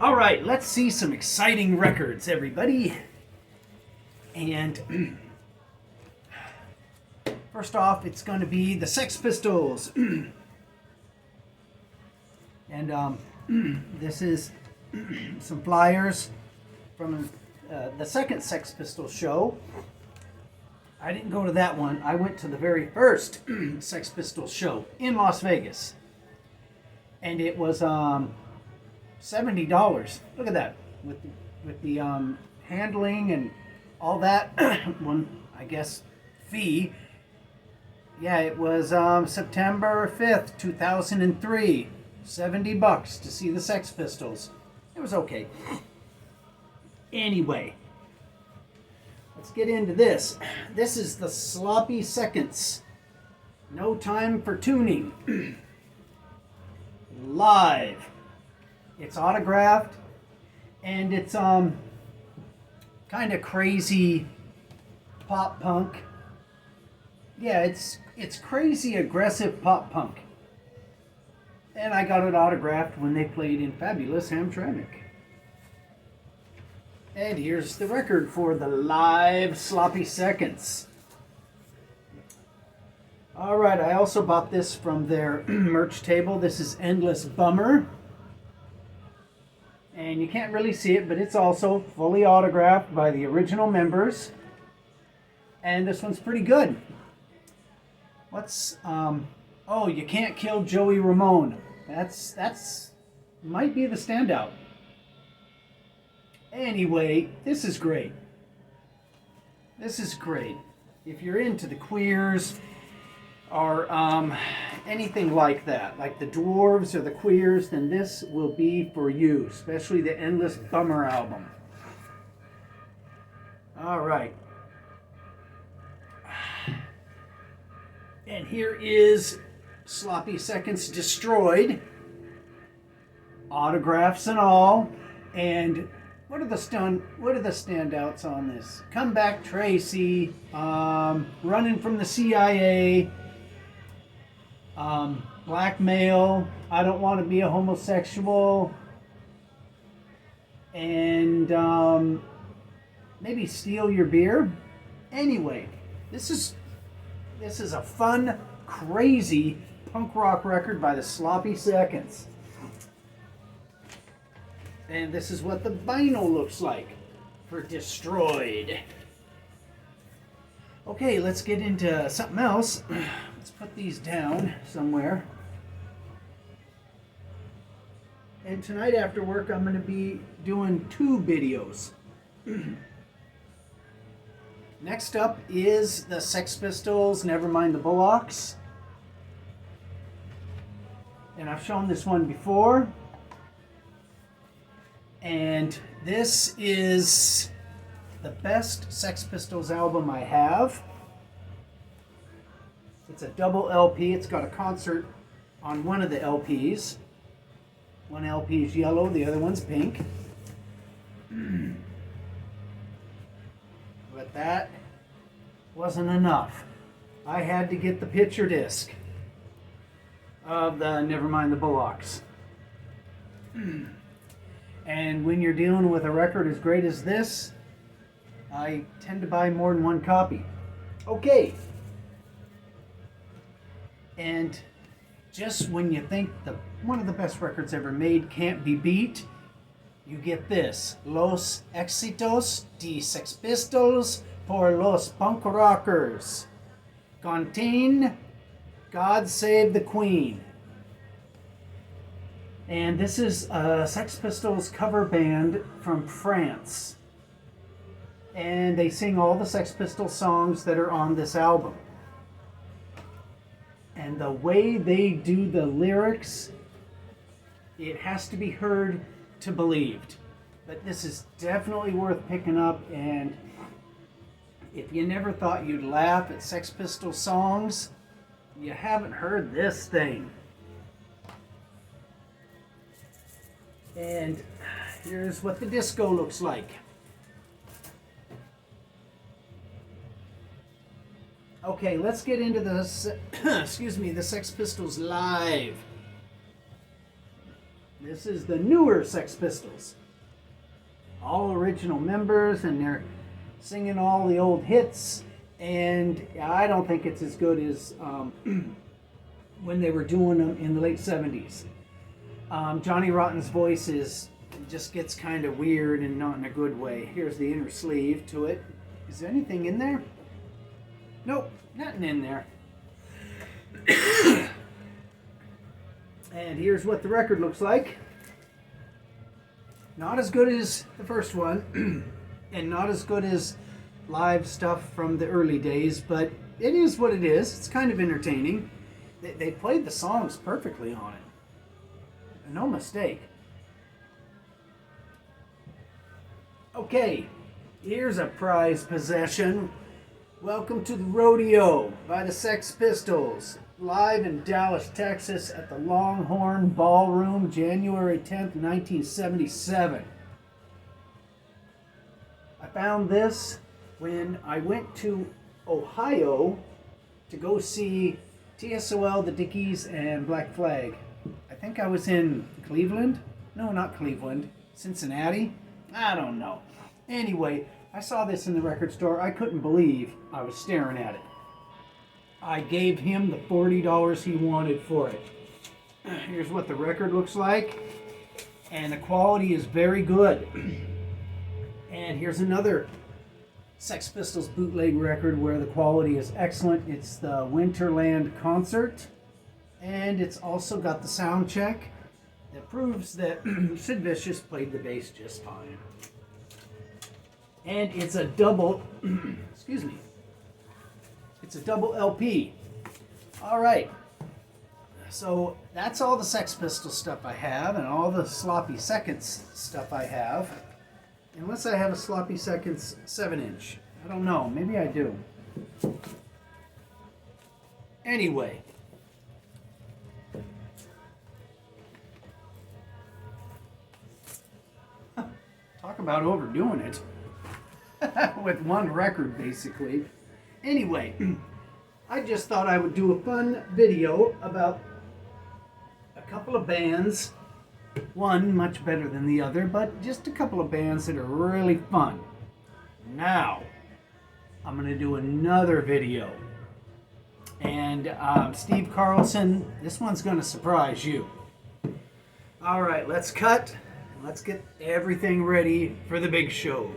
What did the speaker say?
All right, let's see some exciting records, everybody. And first off, it's going to be the Sex Pistols. And this is some flyers from the second Sex Pistols show. I didn't go to that one. I went to the very first Sex Pistols show in Las Vegas. And it was $70. Look at that. With the handling and all that one, I guess, fee. Yeah, it was September 5th, 2003. $70 to see the Sex Pistols. It was okay. Anyway, let's get into this. This is the Sloppy Seconds. No Time for Tuning. Live. It's autographed, and it's kind of crazy pop punk. Yeah, it's crazy aggressive pop punk. And I got it autographed when they played in Fabulous Hamtramck. And here's the record for the live Sloppy Seconds. Alright, I also bought this from their merch table. This is Endless Bummer. And you can't really see it, but it's also fully autographed by the original members. And this one's pretty good. What's, oh, You Can't Kill Joey Ramone. That's might be the standout. Anyway, this is great. This is great. If you're into the Queers, or anything like that, like the Dwarves or the Queers, then this will be for you, especially the Endless Bummer album. All right. And here is Sloppy Seconds Destroyed. Autographs and all. And what are the standouts on this? Come Back Tracy, Running from the CIA, Blackmail, I Don't Want to Be a Homosexual, and maybe Steal Your Beer. Anyway, this is a fun, crazy punk rock record by the Sloppy Seconds. And this is what the vinyl looks like for Destroyed. Okay, let's get into something else. Let's put these down somewhere. And tonight after work, I'm going to be doing 2 videos. Next up is the Sex Pistols, Nevermind the Bullocks. And I've shown this one before. And this is the best Sex Pistols album I have. It's a double LP. It's got a concert on one of the LPs. One LP is yellow, the other one's pink. But that wasn't enough. I had to get the picture disc of the Nevermind the Bullocks. And when you're dealing with a record as great as this, I tend to buy more than one copy. Okay. And just when you think one of the best records ever made can't be beat, you get this. Los éxitos de Sex Pistols por los punk rockers. Contain God Save the Queen. And this is a Sex Pistols cover band from France. And they sing all the Sex Pistols songs that are on this album. And the way they do the lyrics, it has to be heard to believed. But this is definitely worth picking up. And if you never thought you'd laugh at Sex Pistols songs, you haven't heard this thing. And here's what the disco looks like. Okay, let's get into the the Sex Pistols live. This is the newer Sex Pistols. All original members, and they're singing all the old hits. And I don't think it's as good as when they were doing them in the late 70s. Johnny Rotten's voice just gets kind of weird and not in a good way. Here's the inner sleeve to it. Is there anything in there? Nope, nothing in there. And here's what the record looks like. Not as good as the first one, and not as good as live stuff from the early days, but it is what it is. It's kind of entertaining. They played the songs perfectly on it. No mistake. Okay, here's a prized possession. Welcome to the Rodeo by the Sex Pistols, live in Dallas, Texas at the Longhorn Ballroom, January 10th, 1977. I found this when I went to Ohio to go see TSOL, the Dickies, and Black Flag. I think I was in Cleveland. No, not Cleveland. Cincinnati? I don't know. Anyway, I saw this in the record store. I couldn't believe I was staring at it. I gave him the $40 he wanted for it. Here's what the record looks like. And the quality is very good. And here's another Sex Pistols bootleg record where the quality is excellent. It's the Winterland Concert. And it's also got the sound check that proves that Sid Vicious played the bass just fine. And it's a double, excuse me, it's a double LP. All right, so that's all the Sex Pistols stuff I have, and all the Sloppy Seconds stuff I have. Unless I have a Sloppy Seconds 7-inch. I don't know, maybe I do. Anyway. Talk about overdoing it. With one record, basically. Anyway, I just thought I would do a fun video about a couple of bands. One much better than the other, but just a couple of bands that are really fun. Now, I'm going to do another video. And Steve Carlson, this one's going to surprise you. All right, let's cut. Let's get everything ready for the big show.